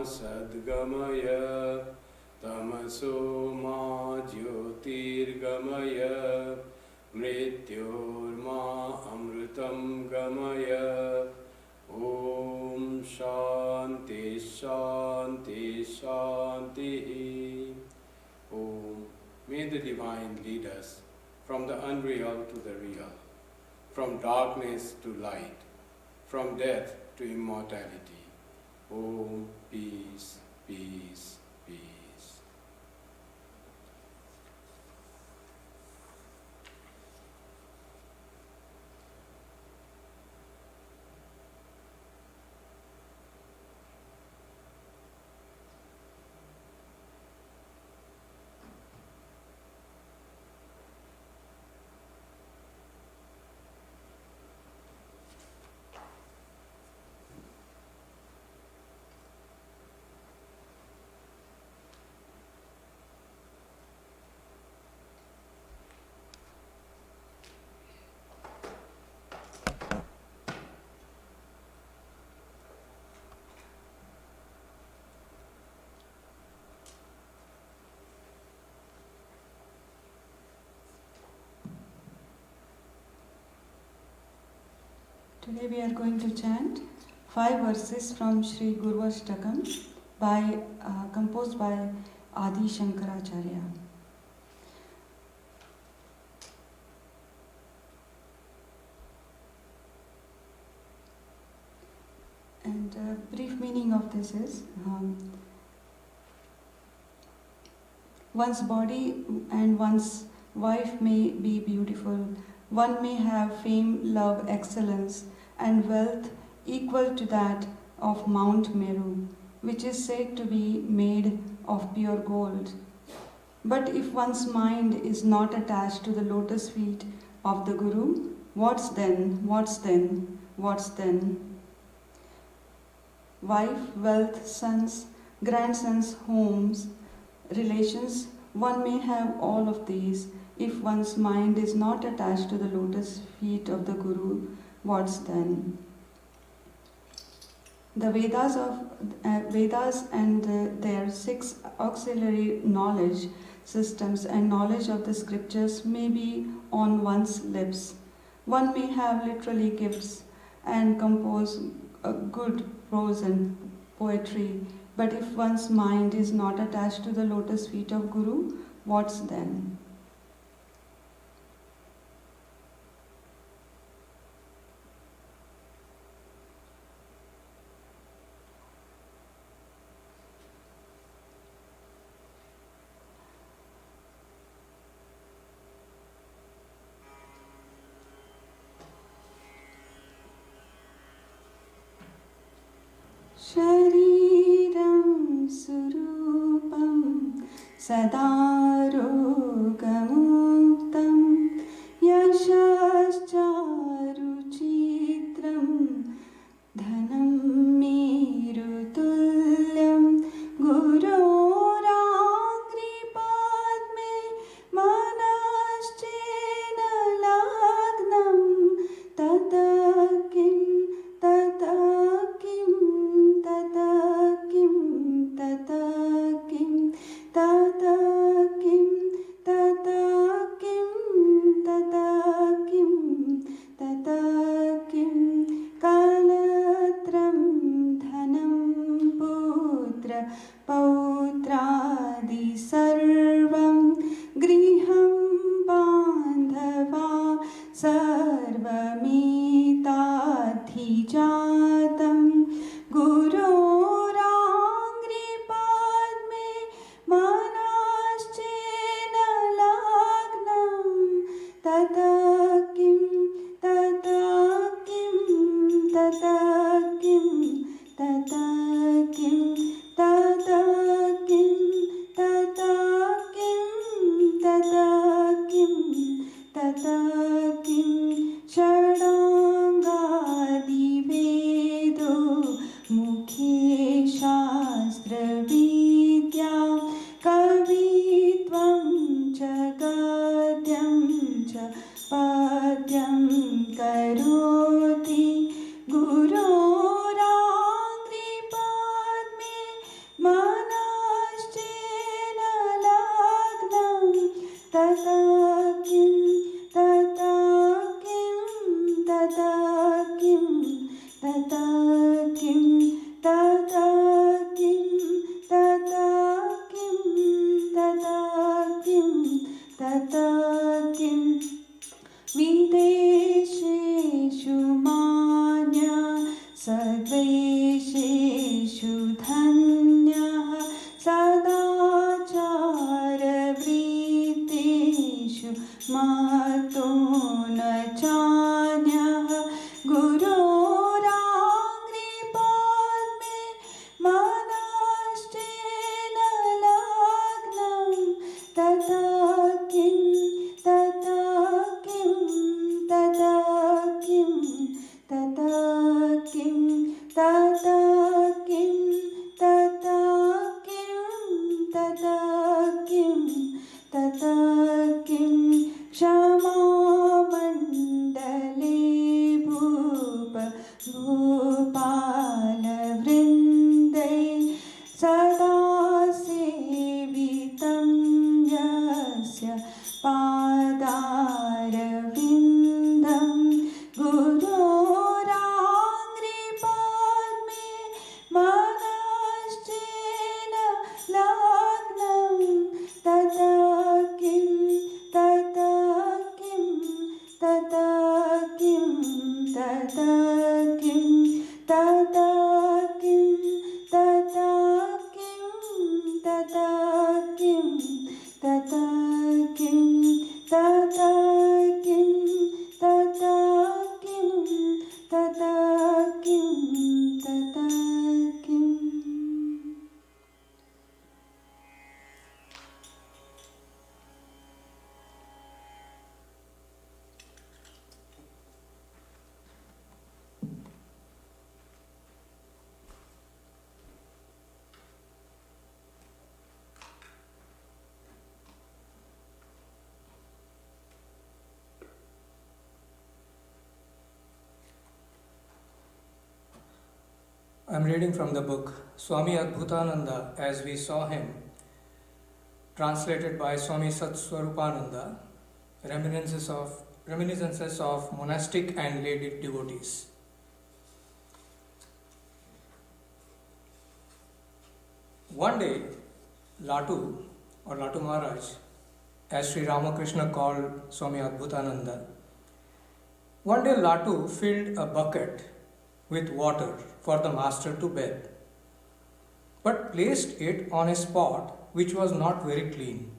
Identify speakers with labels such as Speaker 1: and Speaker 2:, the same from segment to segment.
Speaker 1: sadgamaya tamaso ma jyotirgamaya mrityorma amritam gamaya. Om Shanti Shanti Shanti. Om. May the Divine lead us from the unreal to the real, from darkness to light, from death to immortality. Om. Peace, peace, peace.
Speaker 2: Today we are going to chant 5 verses from Sri Gurvashtakam composed by Adi Shankaracharya. And a brief meaning of this is, one's body and one's wife may be beautiful, one may have fame, love, excellence, and wealth equal to that of Mount Meru, which is said to be made of pure gold. But if one's mind is not attached to the lotus feet of the Guru, what's then? Wife, wealth, sons, grandsons, homes, relations, one may have all of these. If one's mind is not attached to the lotus feet of the Guru, what's then? The Vedas and their 6 auxiliary knowledge systems and knowledge of the scriptures may be on one's lips. One may have literary gifts and compose a good prose and poetry, but if one's mind is not attached to the lotus feet of Guru, what's then? Shariram surupam sadarogam yashascharu chitram dhanam merutulyam gurorangri padme manaschena lagnam tatakim tatakim tatakim tatakim tatakim tatakim tatakim tatakim kalatram dhanam putra pautradi sarvam griham bandhava sarvamitadhijatam gurorangri padme manaschena lagnam tatakim tatakim tatakim tatakim tatakim tatakim tatakim tatakim shadangadi vedo mukhe shastra vidya kavitvam cha gadyam cha padyam karoti gurorangri padme धन्यः सदाचारवृत्तिषु महतो न चान्यः गुरोराङ्घ्रिपद्मे मनश्चेन लग्नं तथा किं तथा किं तथा किं तथा किं तथा किं तथा किं तथा किं तथा किं क्षमामण्डले भूपालवृन्दै सदा सेवितं यस्य पादारविन्दं गुरोराङ्घ्रिपद्मे मनश्चेन लग्नं तथा किं तथा किं तथा किं तथा किं तथा किं तथा किं तथा किं तथा किं तथा किं तथा किं तथा किं तथा किं.
Speaker 3: I'm reading from the book Swami Adbhutananda as we saw him, translated by Swami Satswarupananda, Reminiscences of Monastic and Lay Devotees. One day, Latu Maharaj, as Sri Ramakrishna called Swami Adbhutananda, one day Latu filled a bucket with water for the master to bathe, but placed it on a spot which was not very clean.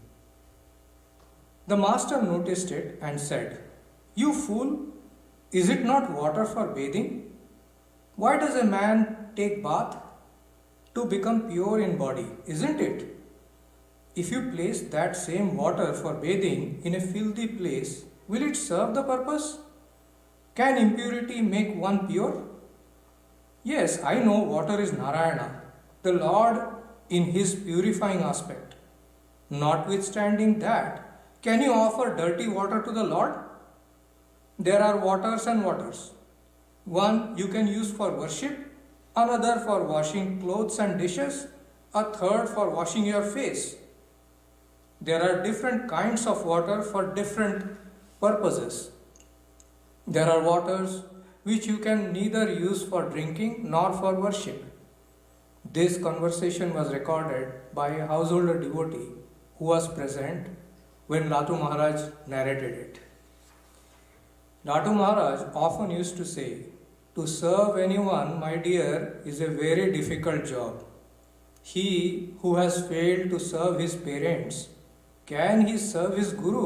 Speaker 3: The master noticed it and said, "You fool, is it not water for bathing? Why does a man take bath? To become pure in body, isn't it? If you place that same water for bathing in a filthy place, will it serve the purpose? Can impurity make one pure? Yes, I know water is Narayana, the Lord in his purifying aspect. Notwithstanding that, can you offer dirty water to the Lord? There are waters and waters. One you can use for worship, another for washing clothes and dishes, a third for washing your face. There are different kinds of water for different purposes. There are waters which you can neither use for drinking nor for worship." This conversation was recorded by a householder devotee who was present when Latu Maharaj narrated it. Latu Maharaj often used to say, "To serve anyone, my dear, is a very difficult job. He who has failed to serve his parents, can he serve his Guru?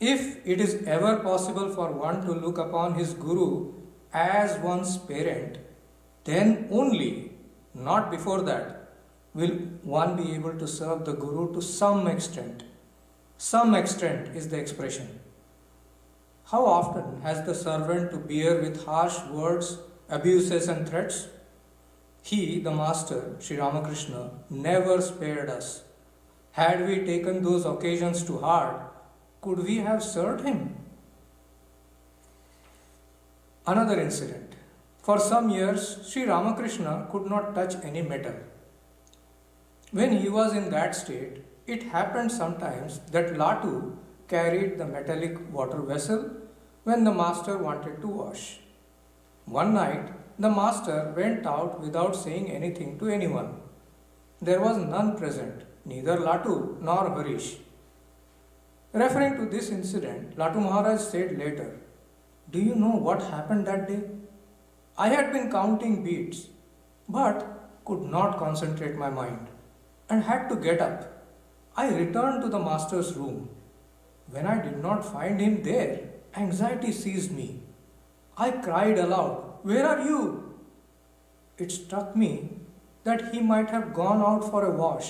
Speaker 3: If it is ever possible for one to look upon his Guru as one's parent, then only, not before that, will one be able to serve the Guru to some extent. Some extent is the expression. How often has the servant to bear with harsh words, abuses and threats? He, the Master, Sri Ramakrishna, never spared us. Had we taken those occasions to heart, could we have served him? Another incident. For some years, Sri Ramakrishna could not touch any metal. When he was in that state, it happened sometimes that Latu carried the metallic water vessel when the master wanted to wash. One night, the master went out without saying anything to anyone. There was none present, neither Latu nor Harish. Referring to this incident, Latu Maharaj said later, "Do you know what happened that day? I had been counting beads. but could not concentrate my mind and had to get up. I returned to the master's room. When I did not find him there, anxiety seized me. I cried aloud, "Where are you?" It struck me that he might have gone out for a wash.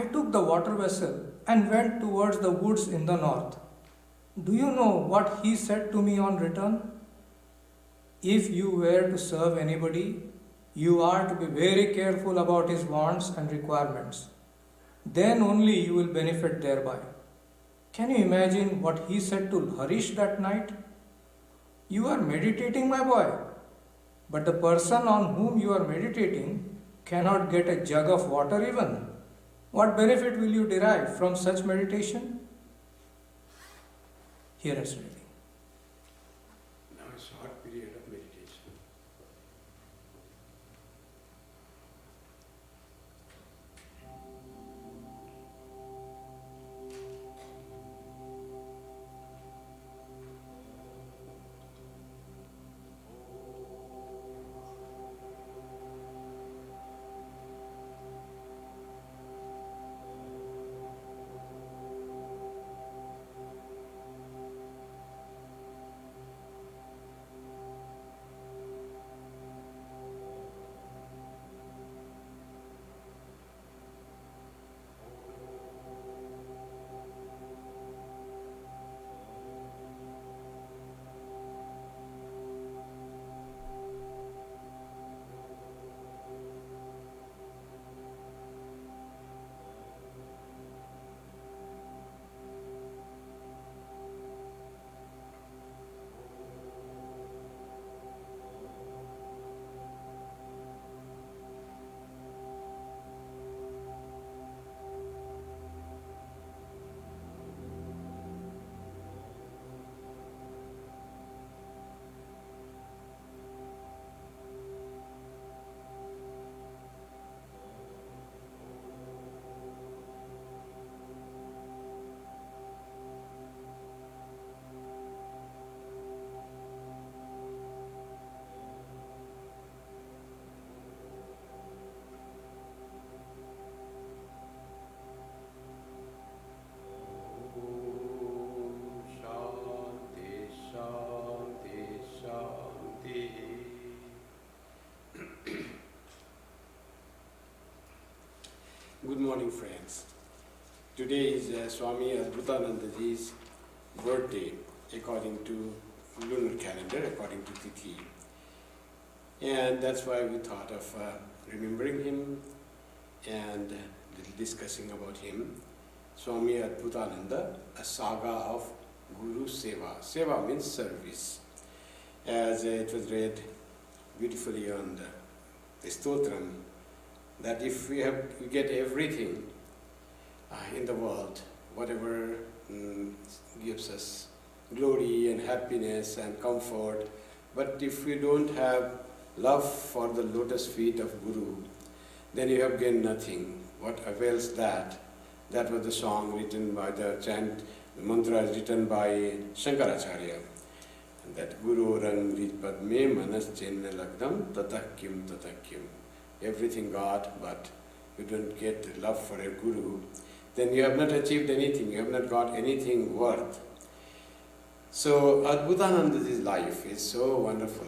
Speaker 3: I took the water vessel and went towards the woods in the north. Do you know what he said to me on return? If you were to serve anybody, you are to be very careful about his wants and requirements. Then only you will benefit thereby. Can you imagine what he said to Harish that night? You are meditating, my boy, but the person on whom you are meditating cannot get a jug of water even. What benefit will you derive from such meditation? Here is reading.
Speaker 1: Now a short period of meditation. Good morning, friends. Today is Swami Adbhutanandaji's birthday according to lunar calendar, according to Tithi. And that's why we thought of remembering him and discussing about him. Swami Adbhutananda, a saga of Guru Seva. Seva means service. As it was read beautifully on the Stotram, that if we get everything in the world, whatever gives us glory and happiness and comfort, but if we don't have love for the lotus feet of Guru, then you have gained nothing. What avails that? That was the song written by the mantra written by Shankaracharya. And that Guru Rang Padme Manas Chenna Lagdam Tatakyam Tatakyam. Everything got, but you don't get love for a Guru, then you have not achieved anything, you have not got anything worth. So Adbhutananda's life is so wonderful.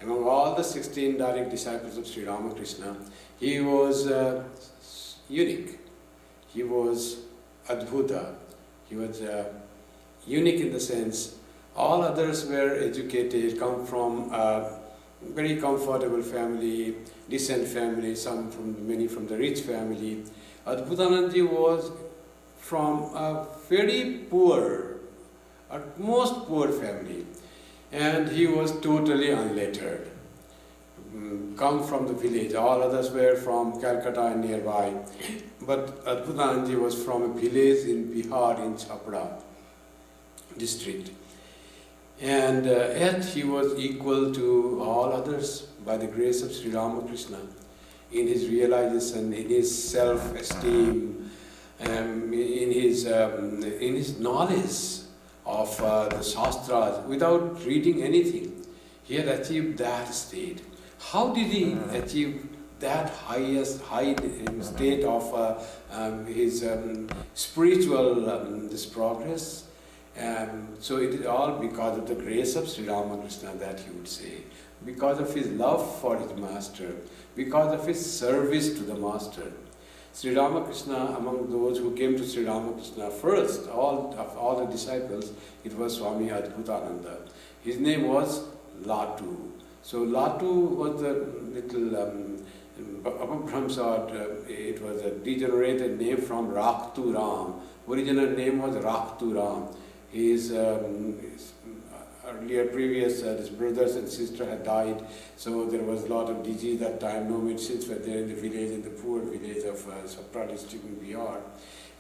Speaker 1: Among all the 16 direct disciples of Sri Ramakrishna, he was unique. He was Adbhuta. He was unique in the sense all others were educated, come from a very comfortable family, decent family, many from the rich family. Adbhutanandaji was from a very poor, at most poor family, and he was totally unlettered. Come from the village, all others were from Calcutta and nearby, but Adbhutanandaji was from a village in Bihar, in Chapra district. And yet he was equal to all others by the grace of Sri Ramakrishna in his realization, in his self-esteem, in his knowledge of the Shastras without reading anything. He had achieved that state. How did he achieve that high state of his spiritual this progress? So it is all because of the grace of Sri Ramakrishna, that he would say, because of his love for his master, because of his service to the master. Sri Ramakrishna, among those who came to Sri Ramakrishna first, of all the disciples, it was Swami Adbhutananda. His name was Latu. So Latu was the little Abhramsad, it was a degenerated name from Raktu Ram. Original name was Raktu Ram. His his brothers and sister had died, so there was a lot of disease that time. No medicines were there in the village, in the poor village of Sapra district in Bihar.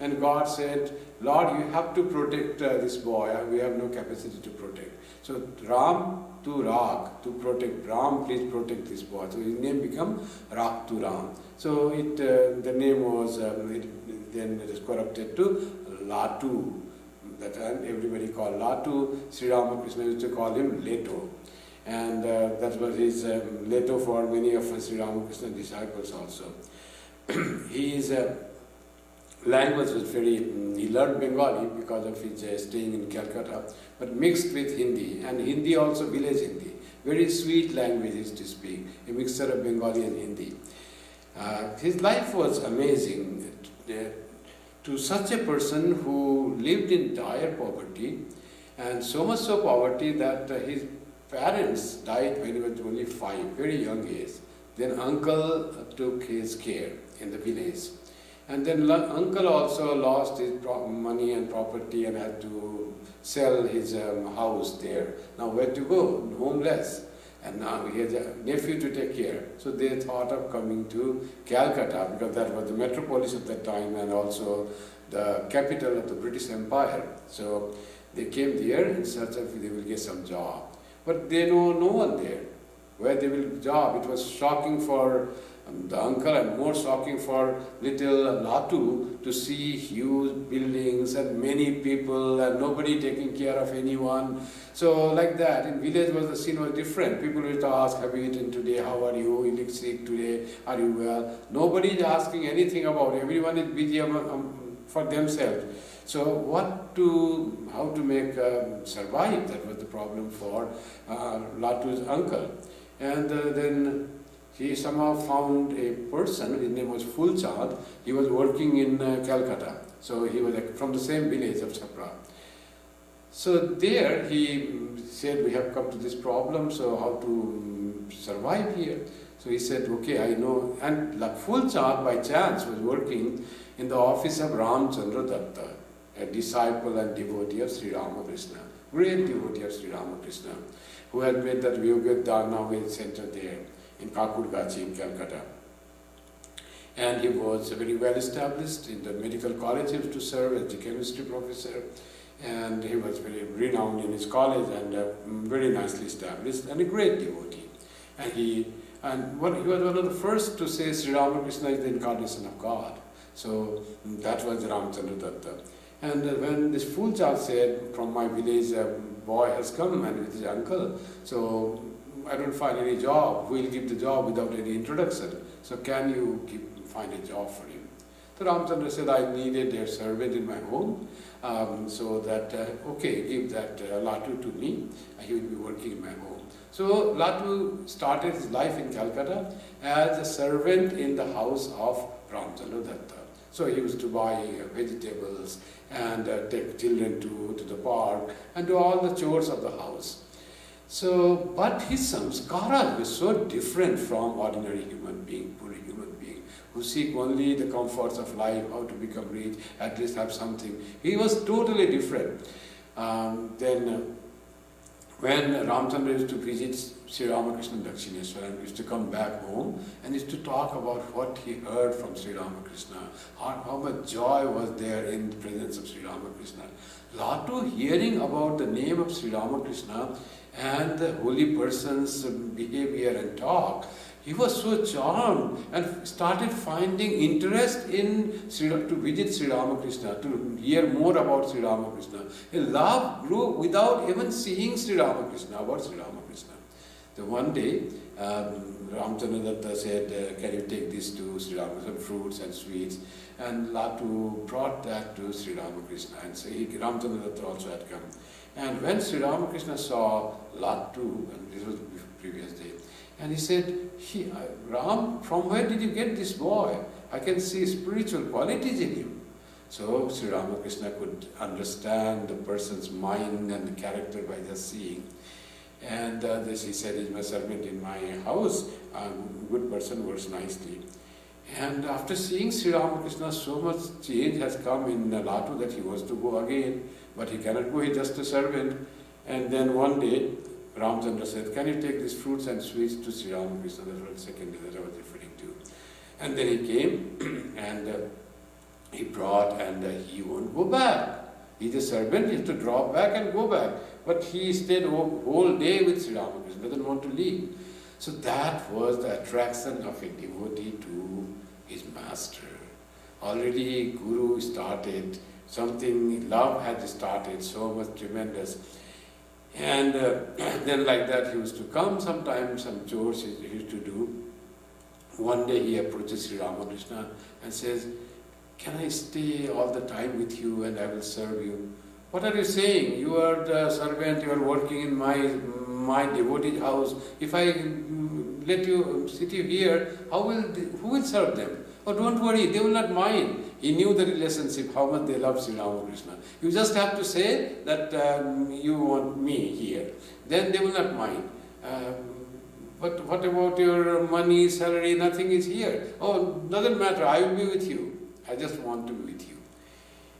Speaker 1: And God said, Lord, you have to protect this boy. We have no capacity to protect. So Ram to Rak, to protect. Ram, please protect this boy. So his name became Rak to Ram. So the name was, then it is corrupted to Latu. That time everybody called Latu. Sri Ramakrishna used to call him Leto. And that was his Leto for many of Sri Ramakrishna disciples also. His language was he learned Bengali because of his staying in Calcutta, but mixed with Hindi, and Hindi also village Hindi. Very sweet languages to speak, a mixture of Bengali and Hindi. His life was amazing. To such a person who lived in dire poverty, and so much so poverty that his parents died when he was only 5, very young age. Then uncle took his care in the village. And then uncle also lost his money and property and had to sell his house there. Now where to go? Homeless. And now he has a nephew to take care. So they thought of coming to Calcutta, because that was the metropolis of that time and also the capital of the British Empire. So they came there in search of they will get some job. But they know no one there. Where they will job? It was shocking for the uncle and more shocking for little Latu to see huge buildings and many people and nobody taking care of anyone. So like that, in village the scene was different. People used to ask, have you eaten today? How are you? You look sick today? Are you well? Nobody is asking anything about it. Everyone is busy for themselves. So how to make survive, that was the problem for Latu's uncle. And then he somehow found a person, his name was Fulchand. He was working in Calcutta. So he was from the same village of Chapra. So there he said, we have come to this problem, so how to survive here? So he said, okay, I know. And Fulchand by chance was working in the office of Ramchandra Datta, a disciple and devotee of Sri Ramakrishna, great devotee of Sri Ramakrishna, who had made that Yogadharma center there in Kakurgachi in Calcutta. And he was very well established in the medical college. He used to serve as the chemistry professor, and he was very renowned in his college and very nicely established and a great devotee. And he was one of the first to say Sri Ramakrishna is the incarnation of God. So that was Ramchandra Datta. And when this Fulchand said, from my village a boy has come and with his uncle, so I don't find any job, who will give the job without any introduction? So can you find a job for him? So Ramchandra said, I needed a servant in my home, so that, okay, give that Latu to me, he will be working in my home. So Latu started his life in Calcutta as a servant in the house of Ramchandra Datta. So he used to buy vegetables and take children to the park and do all the chores of the house. So, but his samskaras were so different from ordinary human being, poor human being, who seek only the comforts of life, how to become rich, at least have something. He was totally different. When Ramchandra used to visit Sri Ramakrishna Dakshineswaram, used to come back home and used to talk about what he heard from Sri Ramakrishna, how much joy was there in the presence of Sri Ramakrishna. Latu, hearing about the name of Sri Ramakrishna and the holy person's behavior and talk, he was so charmed and started finding interest in to visit Sri Ramakrishna, to hear more about Sri Ramakrishna. His love grew without even seeing Sri Ramakrishna, about Sri Ramakrishna. So one day, Ramchandra said, can you take this to Sri Ramakrishna, fruits and sweets? And Latu brought that to Sri Ramakrishna, and so Ramchandra also had come. And when Sri Ramakrishna saw Latu, and this was the previous day, and he said, Ram, from where did you get this boy? I can see spiritual qualities in him. So Sri Ramakrishna could understand the person's mind and the character by just seeing. And this he said, is my servant in my house, a good person, works nicely. And after seeing Sri Ramakrishna, so much change has come in Latu that he wants to go again, but he cannot go, he's just a servant. And then one day, Ramchandra said, can you take these fruits and sweets to Sri Ramakrishna? That was the second day that I was referring to. And then he came and he brought, and he won't go back. He's a servant, he has to drop back and go back. But he stayed whole day with Sri Ramakrishna, doesn't want to leave. So that was the attraction of a devotee to his master. Already Guru started, something, love had started, so much tremendous. And then like that he used to come sometimes, some chores he used to do. One day he approaches Sri Ramakrishna and says, can I stay all the time with you and I will serve you? What are you saying? You are the servant, you are working in my devotee house. If I let you sit here, who will serve them? Oh, don't worry, they will not mind. He knew the relationship, how much they love Sri Ramakrishna. You just have to say that you want me here. Then they will not mind. But what about your money, salary? Nothing is here. Oh, doesn't matter, I will be with you. I just want to be with you.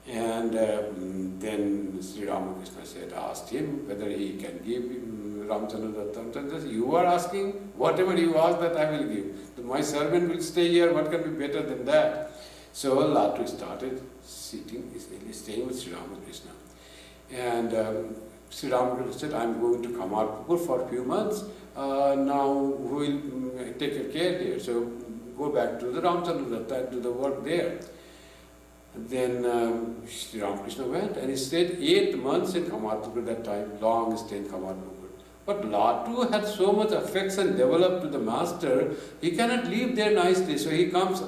Speaker 1: And then Sri Ramakrishna asked him whether he can give Ramchandra. Ramchandra said, you are asking, whatever you ask that I will give. My servant will stay here, what can be better than that? So Latu started staying with Sri Ramakrishna. And Sri Ramakrishna said, I am going to Kamarpur for a few months. Now who will take your care here? So go back to the Ramchandra and do the work there. Then Sri Ramakrishna went and he stayed 8 months in Kamarpur that time, long stay in Kamarpur. But Latu had so much affection developed to the master, he cannot live there nicely. So he comes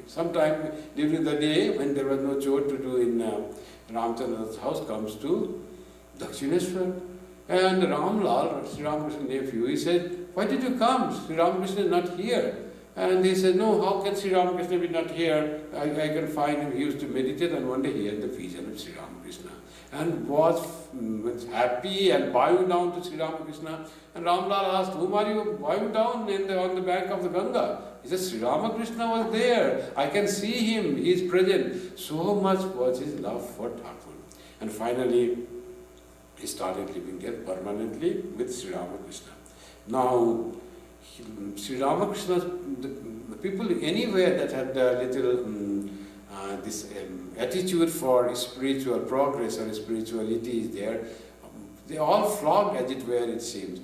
Speaker 1: sometime during the day when there was no chore to do in Ramchandra's house, comes to Dakshineshwar. And Ramlal, Sri Ramakrishna's nephew, he said, why did you come? Sri Ramakrishna is not here. And he said, no, how can Sri Ramakrishna be not here? I can find him. He used to meditate, and one day he had the vision of Sri Ramakrishna and was happy and bowing down to Sri Ramakrishna. And Ramlal asked, whom are you bowing down on the bank of the Ganga? He said, Sri Ramakrishna was there. I can see him. He is present. So much was his love for Thakur. And finally, he started living there permanently with Sri Ramakrishna. Now, Sri Ramakrishna, the people anywhere that had a little this attitude for spiritual progress or spirituality is there, they all flocked as it were, it seems.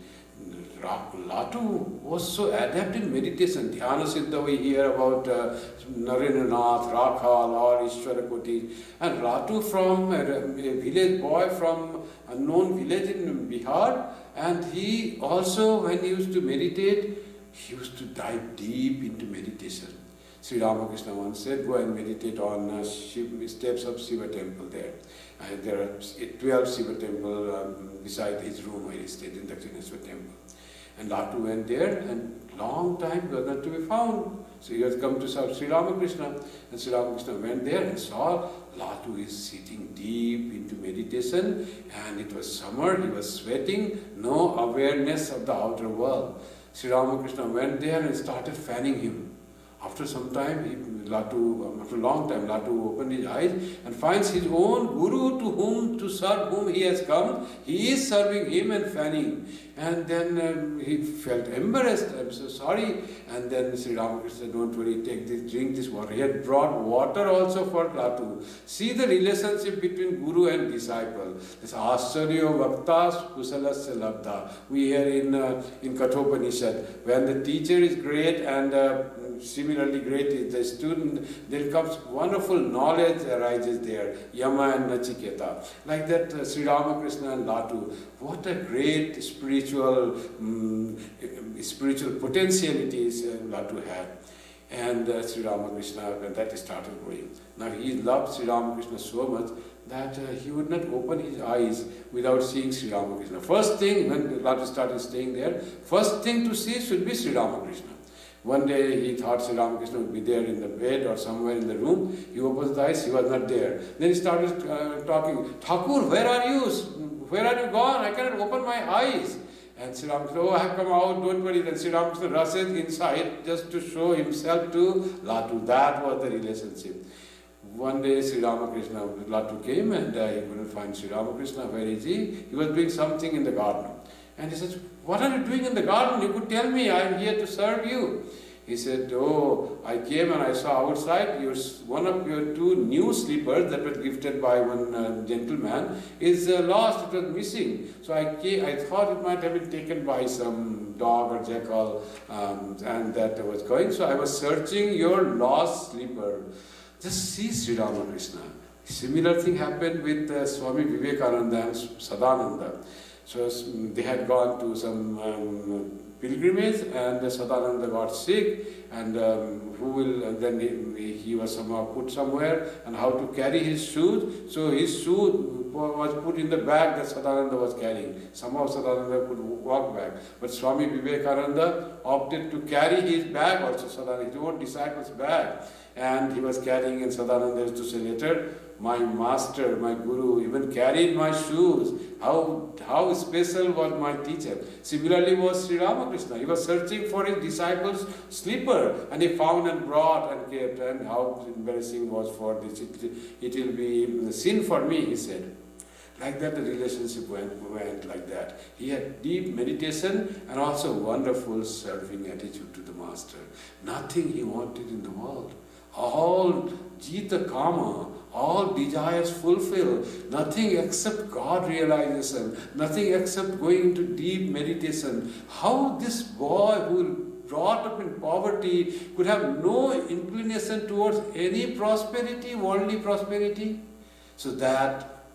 Speaker 1: Latu was so adept in meditation. Dhyana Siddha, we hear about Narendranath, Rakhal or Ishwarakoti. And Latu from a village boy from a known village in Bihar, and he also, when he used to meditate, he used to dive deep into meditation. Sri Ramakrishna once said, go and meditate on steps of Seva temple there. And there are 12 Seva temple beside his room where he stayed in Dakshineshwar temple. And Latu went there, and long time was not to be found. So he has come to Sri Ramakrishna, and Sri Ramakrishna went there and saw Latu is sitting deep into meditation, and it was summer, he was sweating, no awareness of the outer world. Sri Ramakrishna went there and started fanning him. After some time, after a long time, Latu opened his eyes and finds his own Guru to serve whom he has come. He is serving him and fanning. And then he felt embarrassed. I'm so sorry. And then Sri Ramakrishna said, don't worry, take this, drink this water. He had brought water also for Latu. See the relationship between Guru and disciple. This Asaryo Vaktas Kusalasya Labdha. We hear in Kathopanishad, when the teacher is great and similarly great is the student, there comes wonderful knowledge arises there, Yama and Nachiketa. Like that Sri Ramakrishna and Latu, what a great spiritual potentialities Latu had. And Sri Ramakrishna, when that started going. Now he loved Sri Ramakrishna so much that he would not open his eyes without seeing Sri Ramakrishna. First thing, when Latu started staying there, first thing to see should be Sri Ramakrishna. One day he thought Sri Ramakrishna would be there in the bed or somewhere in the room. He opens the eyes, he was not there. Then he started talking, Thakur, where are you? Where are you gone? I cannot open my eyes. And Sri Ramakrishna, oh, I have come out, don't worry. Then Sri Ramakrishna rushes inside just to show himself to Latu. That was the relationship. One day Sri Ramakrishna, Latu came and he couldn't find Sri Ramakrishna. Where is he? He was doing something in the garden. And he says, what are you doing in the garden? You could tell me, I am here to serve you. He said, oh, I came and I saw outside one of your two new slippers that were gifted by one gentleman is lost, it was missing. So I thought it might have been taken by some dog or jackal and that was going. So I was searching your lost slipper. Just see Sri Ramakrishna. Similar thing happened with Swami Vivekananda and Sadananda. So they had gone to some pilgrimage and Sadananda got sick and then he was somehow put somewhere and how to carry his shoes. So his shoe was put in the bag that Sadananda was carrying. Somehow Sadananda could walk back. But Swami Vivekananda opted to carry his bag also, Sadananda, his own disciple's bag. And he was carrying, and Sadananda used to say later, my master, my guru, even carried my shoes. How special was my teacher. Similarly was Sri Ramakrishna. He was searching for his disciple's slipper and he found and brought and kept. And how embarrassing was for this. It will be a sin for me, he said. Like that the relationship went like that. He had deep meditation and also wonderful serving attitude to the master. Nothing he wanted in the world. All jita kama, all desires fulfill, nothing except God realization, nothing except going into deep meditation. How this boy who brought up in poverty could have no inclination towards any prosperity, worldly prosperity? So that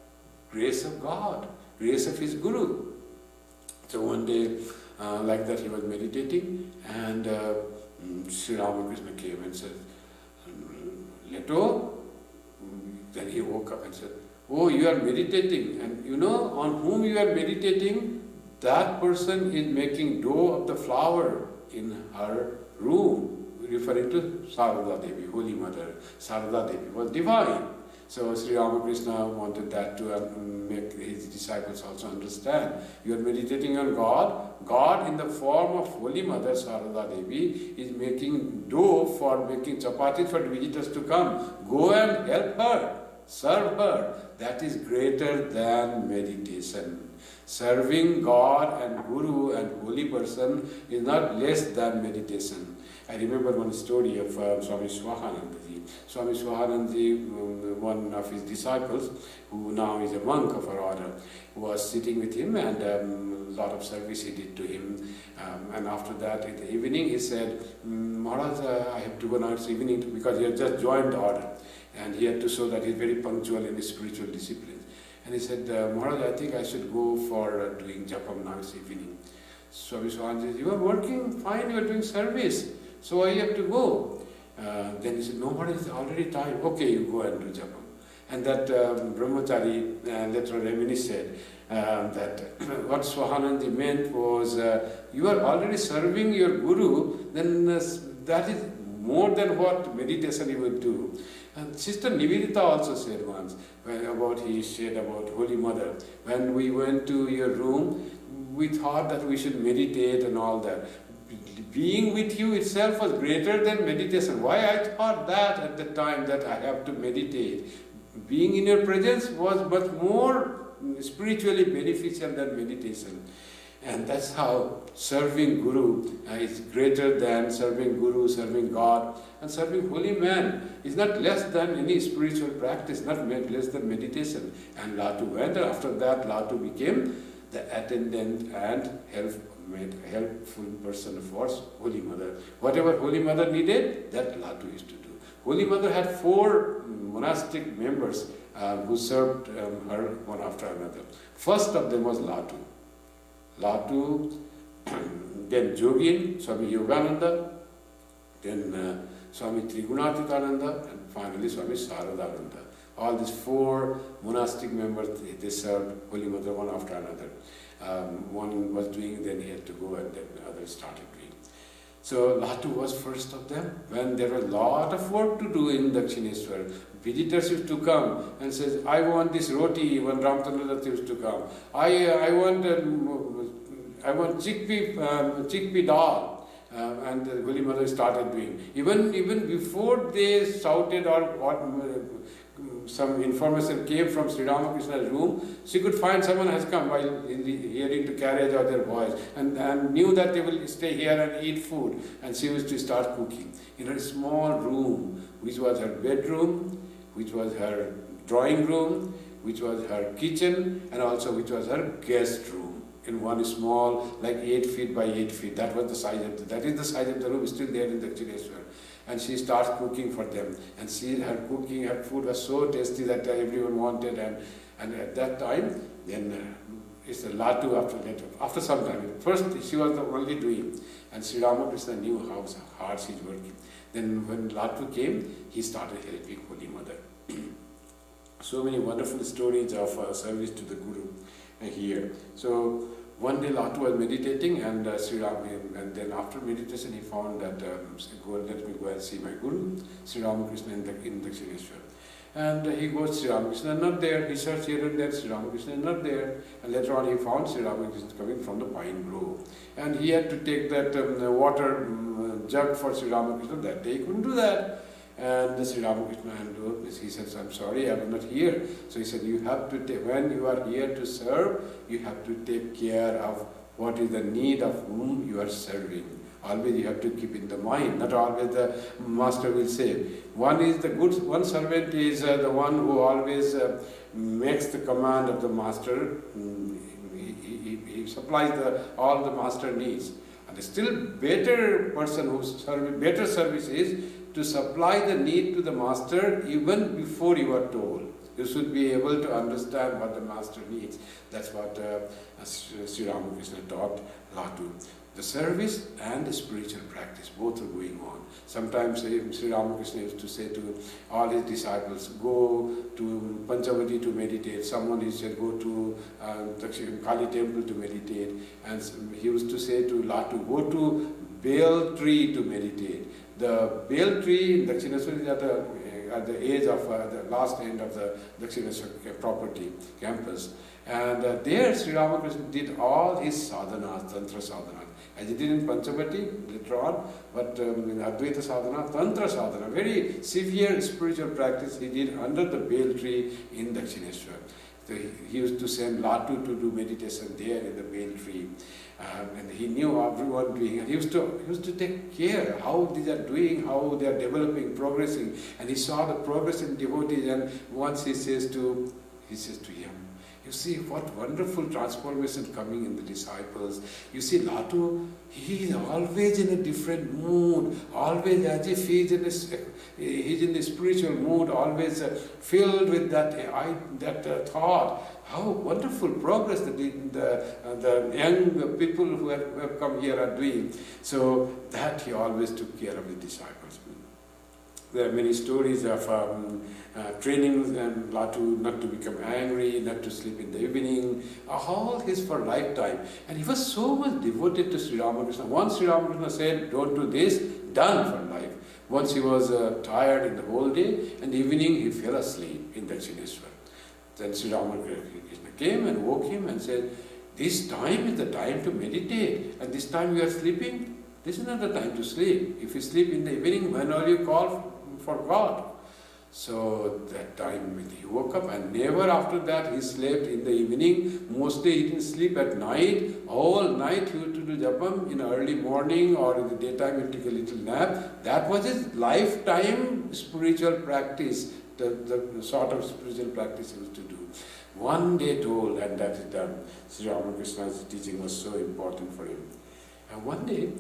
Speaker 1: grace of God, grace of his Guru. So one day, like that he was meditating and Sri Ramakrishna came and said, Leto, then he woke up and said, oh, you are meditating, and you know on whom you are meditating, that person is making dough of the flour in her room, referring to Sarada Devi, Holy Mother. Sarada Devi was divine. So Sri Ramakrishna wanted that to make his disciples also understand. You are meditating on God. God in the form of Holy Mother Sarada Devi is making dough for making chapatis for visitors to come. Go and help her, serve her. That is greater than meditation. Serving God and Guru and Holy Person is not less than meditation. I remember one story of Swami Swahanandaji. Swami Swahanandaji, one of his disciples, who now is a monk of our order, was sitting with him and a lot of service he did to him. And after that, in the evening, he said, Maharaj, I have to go now, it's evening, because he had just joined the order. And he had to show that he's very punctual in his spiritual discipline. And he said, Maharaj, I think I should go for doing japam now, it's evening. Swami Swahanandaji said, you are working fine, you are doing service. So why you have to go? Then he said, no, Maharaj, it's already time. Okay, you go and do japam. And that brahmachari later reminisced that what Swahanandaji meant was, you are already serving your guru, then that is more than what meditation you would do. And Sister Nivedita also said once, he said about Holy Mother, when we went to your room, we thought that we should meditate and all that. Being with you itself was greater than meditation. Why I thought that at the time that I have to meditate? Being in your presence was much more spiritually beneficial than meditation. And that's how serving Guru is greater than serving Guru, serving God. And serving holy man is not less than any spiritual practice, not less than meditation. And Latu went, and after that Latu became the attendant and made a helpful person for Holy Mother. Whatever Holy Mother needed, that Latu used to do. Holy Mother had 4 monastic members who served her one after another. First of them was Latu. Latu, then Jogin, Swami Yogananda, then Swami Trigunatitananda, and finally Swami Saradananda. All these 4 monastic members, they served Holy Mother one after another. One was doing, then he had to go, and then the others started doing. So Latu was first of them. When there was a lot of work to do in Dakshineswar, visitors used to come and says, I want this roti. When Ramchandra used to come, I want chickpea dal. And the Holy Mother started doing. Even before they shouted or some information came from Sri Ramakrishna's room, she could find someone has come while hearing the carriage or their voice, and knew that they will stay here and eat food. And she used to start cooking in her small room, which was her bedroom, which was her drawing room, which was her kitchen, and also which was her guest room. In one small, like 8 feet by 8 feet. That was the size of that is the size of the room, still there in the Dakshineswar. And she starts cooking for them. And her food was so tasty that everyone wanted. And at that time, then it's the Latu after some time. First, she was the only doing. And Sri Ramakrishna knew how hard she's working. Then when Latu came, he started helping Holy Mother. So many wonderful stories of service to the Guru here. So one day Latu was meditating, and and then after meditation he found that let me go and see my Guru, Sri Ramakrishna in Dakshineswar. And he goes, Sri Ramakrishna not there. He searched here and there, Sri Ramakrishna not there. And later on he found Sri Ramakrishna coming from the pine grove. And he had to take that water jug for Sri Ramakrishna. That day he couldn't do that. And Sri Ramakrishna, he said, I'm sorry, I was not here. So he said, you have to take, when you are here to serve, you have to take care of what is the need of whom you are serving. Always you have to keep in the mind, not always the master will say. One servant is the one who always makes the command of the master. He supplies all the master needs. And still better person who's better service is to supply the need to the master even before you are told. You should be able to understand what the master needs. That's what Sri Ramakrishna taught Latu. The service and the spiritual practice, both are going on. Sometimes Sri Ramakrishna used to say to all his disciples, go to Panchavati to meditate. Someone he said, go to Kali temple to meditate. And he used to say to Latu, go to Bale tree to meditate. The Bale tree in Dakshineswar is at the edge of the last end of the Dakshineswar property, campus. And there Sri Ramakrishna did all his sadhanas, tantra sadhanas. As he did in Panchavati later on, but in Advaita sadhana, tantra sadhana, very severe spiritual practice he did under the Bale tree in Dakshineswar. So he used to send Latu to do meditation there in the Bale tree. And he knew everyone doing, and he used to take care how these are doing, how they are developing, progressing. And he saw the progress in devotees, and once he says to him, you see what wonderful transformation coming in the disciples. You see Latu, he is always in a different mood, always as if he's in the spiritual mood, always filled with that thought. How wonderful progress the young people who have come here are doing. So that he always took care of the disciples. There are many stories of training and Latu not to become angry, not to sleep in the evening, all his for lifetime. And he was so much devoted to Sri Ramakrishna. Once Sri Ramakrishna said, don't do this, done for life. Once he was tired in the whole day, and the evening he fell asleep in Dakshineswar. Then Sri Ramakrishna came and woke him and said, this time is the time to meditate, and this time you are sleeping, this is not the time to sleep. If you sleep in the evening, when will you call for God? So that time he woke up, and never after that he slept in the evening. Mostly he didn't sleep at night. All night he used to do japam. In early morning or in the daytime he took a little nap. That was his lifetime spiritual practice, the sort of spiritual practice he used to do. One day told, and that is Sri Ramakrishna's teaching was so important for him. And one day,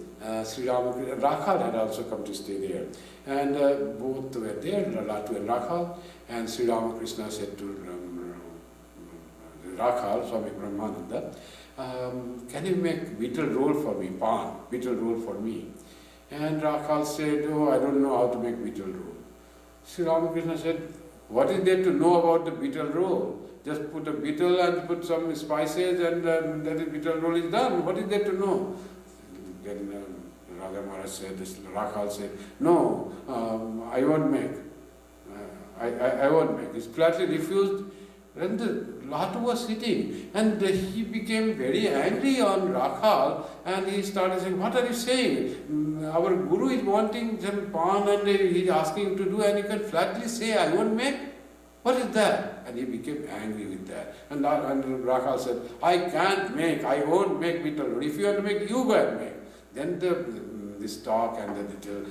Speaker 1: Sri Ramakrishna, Rakhal had also come to stay there. And both were there, Latu and Rakhal. And Sri Ramakrishna said to Rakhal, Swami Kripamayananda, can you make beetle roll for me, pan, beetle roll for me? And Rakhal said, oh, I don't know how to make beetle roll. Sri Ramakrishna said, what is there to know about the beetle roll? Just put a beetle and put some spices and that beetle roll is done. What is there to know? Then Raja Maharaj said, Rakhal said, no, I won't make. I won't make. He flatly refused. Then the Latu was sitting and he became very angry on Rakhal and he started saying, what are you saying? Our Guru is wanting some pan and he is asking him to do, and you can flatly say, I won't make. What is that? And he became angry with that. And Rakhal said, I can't make, I won't make beetle. If you want to make, you go and make. Then this talk and the little,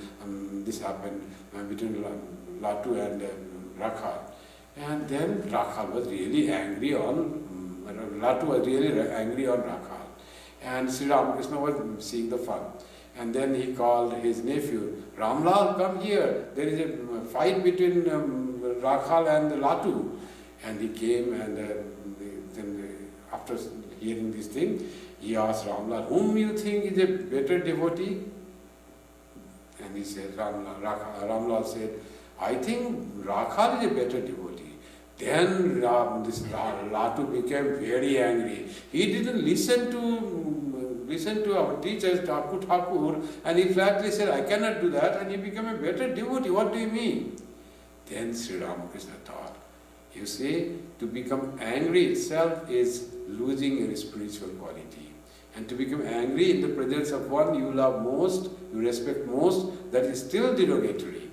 Speaker 1: this happened between Latu and Rakhal. And then Rakhal was really angry on, Latu was really angry on Rakhal. And Sri Ramakrishna was seeing the fun. And then he called his nephew, Ramlal, come here. There is a fight between Rakhal and Latu. And he came and then after hearing this thing, he asked Ramlal, whom you think is a better devotee? And he said, Ramlal said, I think Rakhal is a better devotee. Then this Latu became very angry. He didn't listen to our teachers, Thakur, and he flatly said, I cannot do that, and he became a better devotee. What do you mean? Then Sri Ramakrishna thought, you see, to become angry itself is losing your spiritual quality. And to become angry in the presence of one you love most, you respect most, that is still derogatory.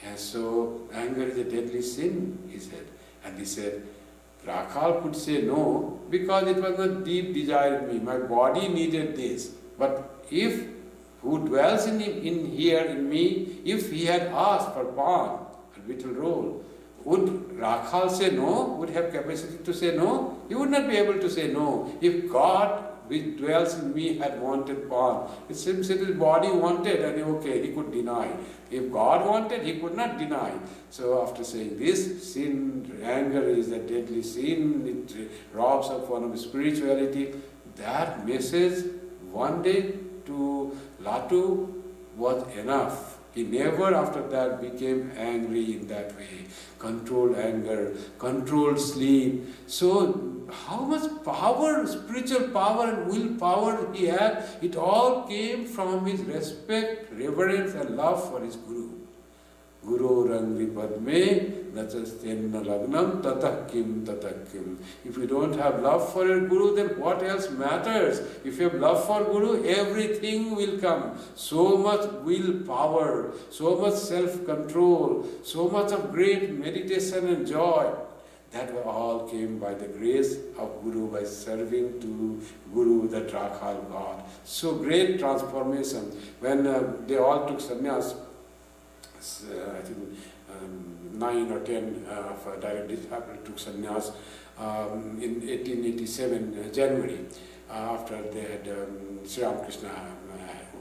Speaker 1: And so anger is a deadly sin, he said. And he said, Rakhal could say no because it was a deep desire in me. My body needed this. But if who dwells in here in me, if he had asked for pan, a little roll, would Rakhal say no? Would have capacity to say no? He would not be able to say no. If God which dwells in me had wanted pan, it seems that his body wanted and okay, he could deny. If God wanted, he could not deny. So after saying this, sin, anger is a deadly sin, it robs of one of spirituality. That message one day to Latu was enough. He never after that became angry in that way. Controlled anger, controlled sleep. So how much power, spiritual power and will power he had, it all came from his respect, reverence and love for his Guru. Guru Rangri Padme Nachastenna Lagnam Tatakim Tatakim. If you don't have love for your Guru, then what else matters? If you have love for Guru, everything will come. So much will power, so much self-control, so much of great meditation and joy. That all came by the grace of Guru, by serving to Guru that Rakhal got. So great transformation. When they all took sannyas, I think 9 or 10 of direct disciples took sannyas in 1887, January, after they had, Sri Ramakrishna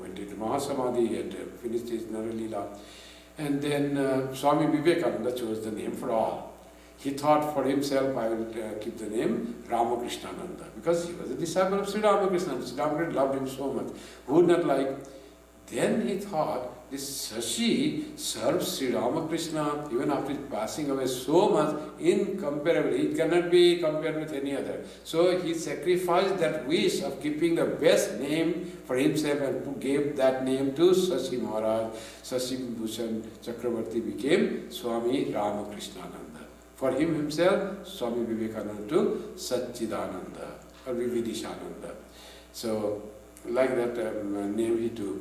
Speaker 1: went into Mahasamadhi, he had finished his Naralila. And then Swami Vivekananda chose the name for all. He thought for himself, I will keep the name Ramakrishnananda, because he was a disciple of Sri Ramakrishna. Sri Ramakrishna loved him so much. Who would not like? Then he thought, this Shashi serves Sri Ramakrishna even after his passing away so much, incomparably. It cannot be compared with any other. So he sacrificed that wish of keeping the best name for himself and gave that name to Shashi Maharaj. Shashi Bhushan Chakravarti became Swami Ramakrishnananda. For him himself, Swami Vivekananda to Satchidananda or Vividishananda. So like that name he took.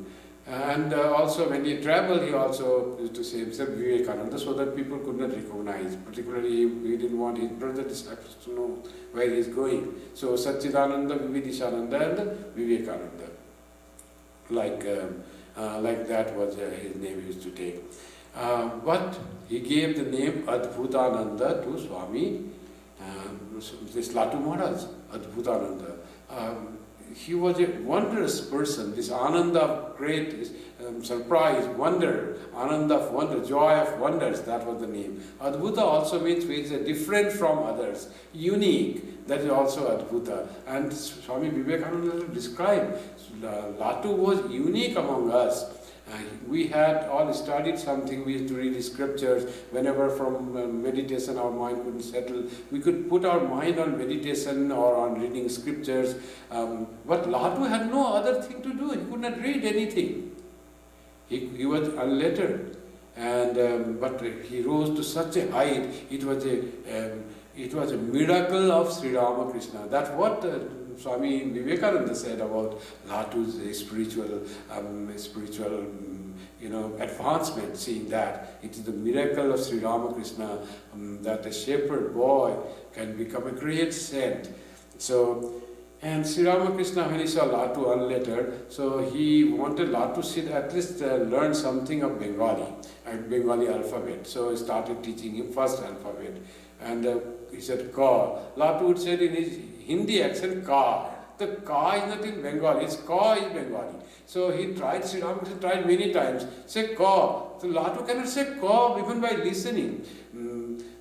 Speaker 1: And also when he traveled, he also used to say himself Vivekananda so that people could not recognize. Particularly he didn't want his brother disciples to know where he is going. So Satchidananda, Vividishananda and Vivekananda. Like that was his name he used to take. But he gave the name Adbhutananda to Swami So this Latu Maharaj, Adbhutananda, he was a wondrous person. This Ananda of great surprise, wonder, Ananda of wonder, joy of wonders, that was the name. Adbhuta also means he is different from others, unique. That is also Adbhuta. And Swami Vivekananda described, Latu was unique among us. We had all studied something, we used to read the scriptures. Whenever from meditation our mind couldn't settle, we could put our mind on meditation or on reading scriptures. But Latu had no other thing to do, he could not read anything. He was unlettered, and but he rose to such a height. It was a miracle of Sri Ramakrishna. That's what Swami Vivekananda said about Latu's spiritual advancement, seeing that it is the miracle of Sri Ramakrishna that a shepherd boy can become a great saint. So, and Sri Ramakrishna, when he saw Latu unlettered, so he wanted Latu to at least learn something of Bengali alphabet. So he started teaching him first alphabet. And he said, Ka. Latu would say in his Hindi accent, Ka. The Ka is not in Bengali, it's Ka is Bengali. So he tried, Sri Ramakrishna tried many times, say Ka. So Latu cannot say Ka even by listening.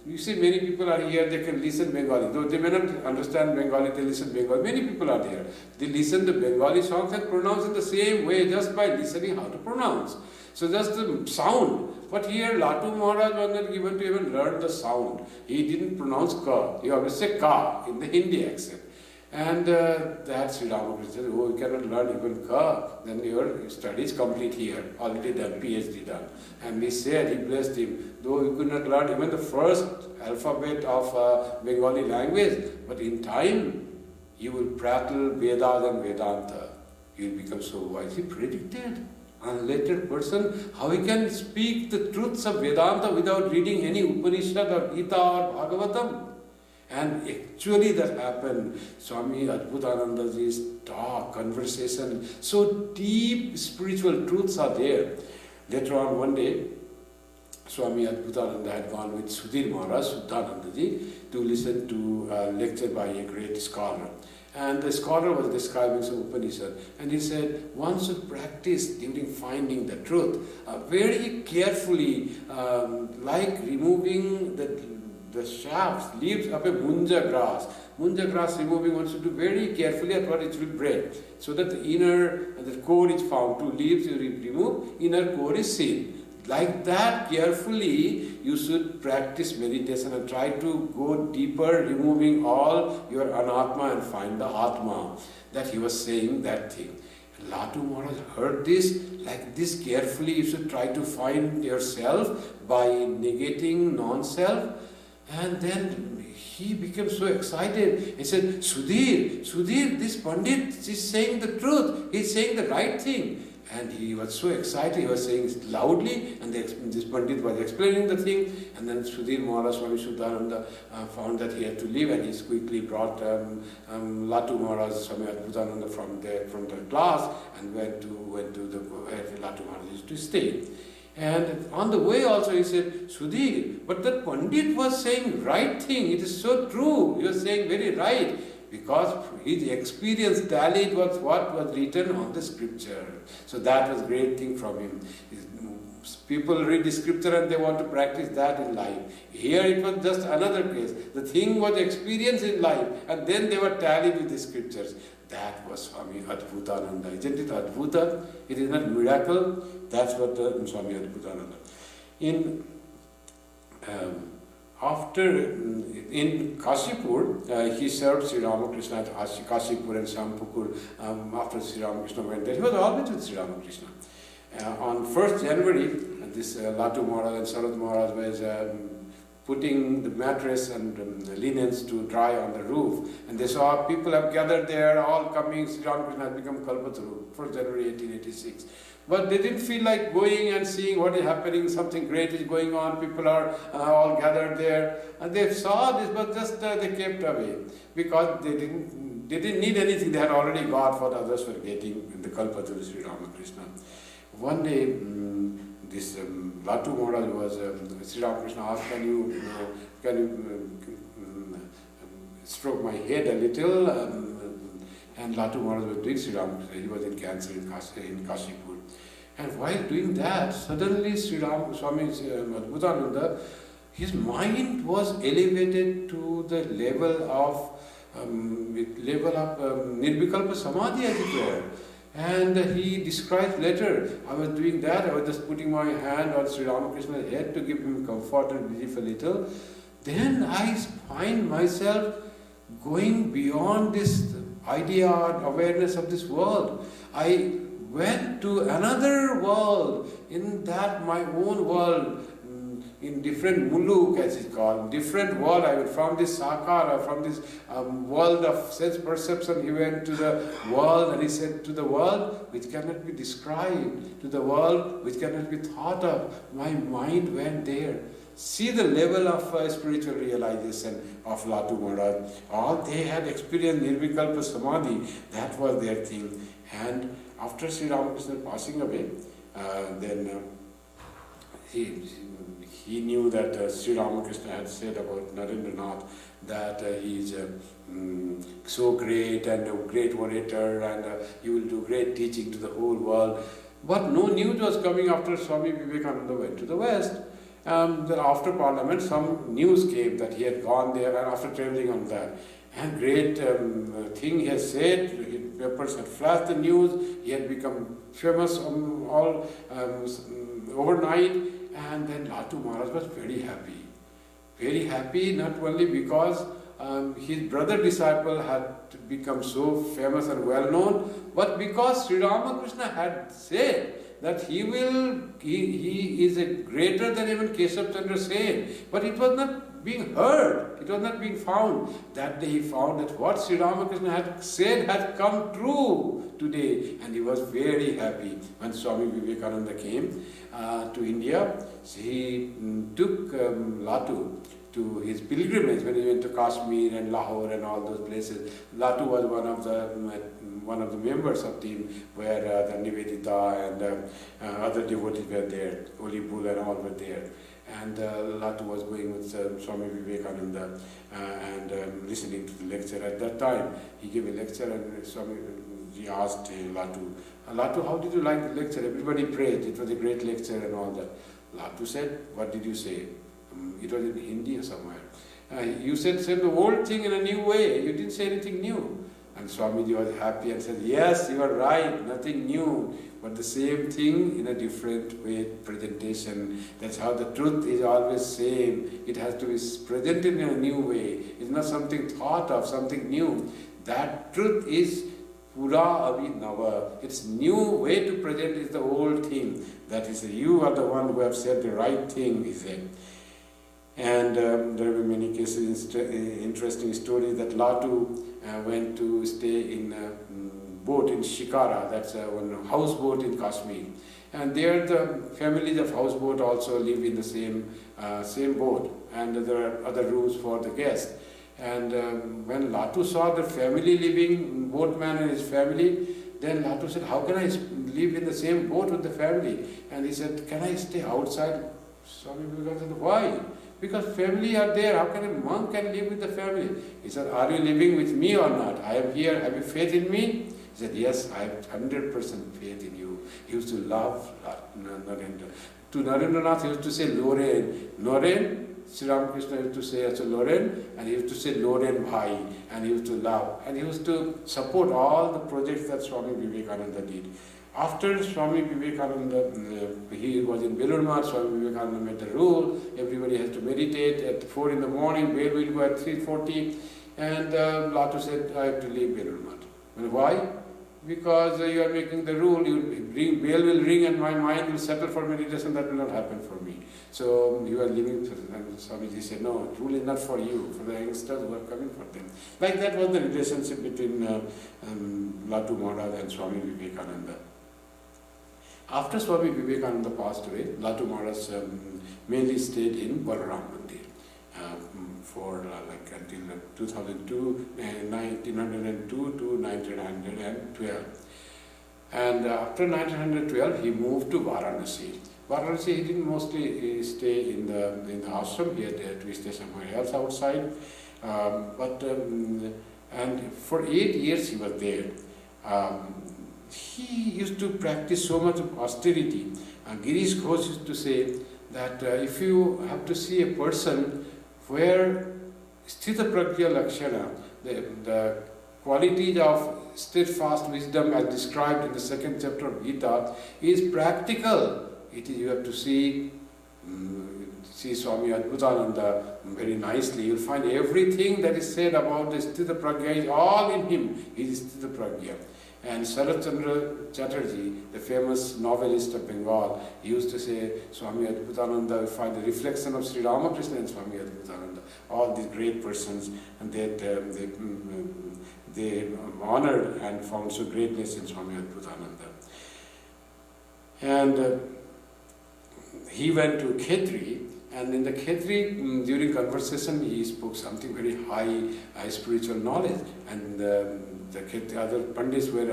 Speaker 1: You see, many people are here, they can listen Bengali. Though they may not understand Bengali, they listen Bengali. Many people are there. They listen to Bengali songs and pronounce in the same way just by listening how to pronounce. So just the sound. But here Latu Maharaj was not given to even learn the sound. He didn't pronounce Ka. He always said Ka in the Hindi accent. And that Sri Ramakrishna said, oh, you cannot learn even Ka, then your study is complete here, already done, PhD done. And he said, he blessed him, though you could not learn even the first alphabet of Bengali language, but in time you will prattle Vedas and Vedanta. You will become so wise. He predicted. Unlettered person, how he can speak the truths of Vedanta without reading any Upanishad or Gita or Bhagavatam? And actually that happened. Swami Adbhutananda's talk, conversation, so deep spiritual truths are there. Later on one day, Swami Adbhutananda had gone with Sudhir Maharaj, Suddhanandaji, to listen to a lecture by a great scholar. And the scholar was describing some Upanishad, and he said, one should practice during finding the truth very carefully, like removing the shafts, leaves of a munja grass. Munja grass removing, one should do very carefully at what it will break, so that the inner, the core is found. Two leaves you remove, inner core is seen. Like that, carefully, you should practice meditation and try to go deeper, removing all your anatma and find the atma. That he was saying that thing. And Latu Maharaj heard this, like this carefully, you should try to find yourself by negating non-self. And then he became so excited. He said, Sudhir, this Pandit is saying the truth. He is saying the right thing. And he was so excited, he was saying it loudly, and this Pandit was explaining the thing, and then Sudhir Maharaj, Swami Suddhananda found that he had to leave, and he quickly brought Latu Maharaj, Swami Adbhutananda from the class, and went to where Latu Maharaj used to stay. And on the way also he said, Sudhir, but that Pandit was saying right thing, it is so true, he was saying very right. Because his experience tallied with what was written on the scripture. So that was a great thing from him. People read the scripture and they want to practice that in life. Here it was just another case. The thing was experienced in life, and then they were tallied with the scriptures. That was Swami Adbhutananda. Isn't it Adbhuta? It is not miracle. That's what Swami Adbhutananda. In Kashipur, he served Sri Ramakrishna at Kashipur and Sampukur. After Sri Ramakrishna went there, he was always with Sri Ramakrishna. On 1st January, this Latu Maharaj and Sarad Maharaj was putting the mattress and the linens to dry on the roof. And they saw people have gathered there, all coming. Sri Ramakrishna had become Kalpataru, 1st January 1886. But they didn't feel like going and seeing what is happening, something great is going on, people are all gathered there. And they saw this, but just they kept away, because they didn't need anything, they had already got what others were getting in the Kalpataru Sri Ramakrishna. One day, this Latu Maharaj was, Sri Ramakrishna asked, can you stroked my head a little, and Latu Maharaj was doing Sri Ramakrishna. He was in cancer in Kashipur. And while doing that, suddenly Swami Adbhutananda, his mind was elevated to the level of Nirvikalpa Samadhi, as it were. And he described later, I was doing that, I was just putting my hand on Sri Ramakrishna's head to give him comfort and relief a little. Then I find myself going beyond this idea and awareness of this world. I went to another world, in that my own world, in different muluk, as it's called, different world. I went from this sakara, from this world of sense perception, he went to the world, and he said, to the world which cannot be described, to the world which cannot be thought of. My mind went there. See the level of spiritual realization of Latu Maharaj. All they had experienced Nirvikalpa Samadhi, that was their thing. And after Sri Ramakrishna passing away, then he knew that Sri Ramakrishna had said about Narendranath that he is so great and a great orator, and he will do great teaching to the whole world. But no news was coming after Swami Vivekananda went to the West. Then after Parliament, some news came that he had gone there, and after traveling on that. And great thing he has said, his papers had flashed the news, he had become famous overnight, and then Latu Maharaj was very happy. Very happy, not only because his brother disciple had become so famous and well known, but because Sri Ramakrishna had said that he is a greater than even Keshav Chandra Sen. But it was not being heard, it was not being found. That day he found that what Sri Ramakrishna had said had come true today, and he was very happy. When Swami Vivekananda came to India, he took Latu to his pilgrimage when he went to Kashmir and Lahore and all those places. Latu was one of the members of the team where the Nivedita and other devotees were there, Olipul and all were there. And Latu was going with Swami Vivekananda and listening to the lecture. At that time, he gave a lecture, and he asked Latu, how did you like the lecture? Everybody praised, it was a great lecture and all that. Latu said, what did you say? It was in Hindi or somewhere. You said the old thing in a new way, you didn't say anything new. And Swamiji was happy and said, yes, you are right, nothing new, but the same thing in a different way, presentation. That's how the truth is always same. It has to be presented in a new way. It's not something thought of, something new. That truth is Pura Abhinava. It's new way to present is the old thing. That is, you are the one who have said the right thing, he said. And there were many cases, interesting stories that Latu went to stay in a boat in Shikara, that's one houseboat in Kashmir. And there the families of houseboat also live in the same boat, and there are other rooms for the guests. And when Latu saw the family living, boatman and his family, then Latu said, how can I live in the same boat with the family? And he said, can I stay outside? Swami Vivekananda said, why? Because family are there, how can a monk can live with the family? He said, are you living with me or not? I am here, have you faith in me? He said, yes, I have 100% faith in you. He used to love Narendra. To Narendranath, he used to say Loren. Loren, Sri Ramakrishna used to say as a Loren, and he used to say Loren Bhai, and he used to love. And he used to support all the projects that Swami Vivekananda did. After Swami Vivekananda, he was in Belur Math, Swami Vivekananda made the rule, everybody has to meditate at 4 in the morning, bell will go at 3:40, and Latu said, I have to leave Belur Math. And why? Because you are making the rule, bell will ring and my mind will settle for meditation, that will not happen for me. So you are leaving, and Swamiji said, no, rule is not for you, for the youngsters who are coming for them. Like that was the relationship between Latu Maharaj and Swami Vivekananda. After Swami Vivekananda passed away, Latu Maharaj mainly stayed in Balaram Mandir for until 2002, 1902 to 1912. And after 1912, he moved to Varanasi. Varanasi, he didn't mostly stay in the ashram. He had to stay somewhere else outside. And for 8 years he was there. He used to practice so much of austerity. Girish Ghosh used to say that if you have to see a person where Sthita Pragya Lakshana, the qualities of steadfast wisdom as described in the 2nd chapter of Gita, is practical. It is, you have to see Swami Adbhutananda very nicely. You'll find everything that is said about the Sthita Pragya is all in him. He is Sthita Pragya. And Sarat Chandra Chatterjee, the famous novelist of Bengal, he used to say, Swami Adbhutananda, we find the reflection of Sri Ramakrishna and Swami Adbhutananda, all these great persons, and they honored and found so greatness in Swami Adbhutananda. And he went to Khetri, and in the Khetri, during conversation, he spoke something very high spiritual knowledge, and the other Pandits were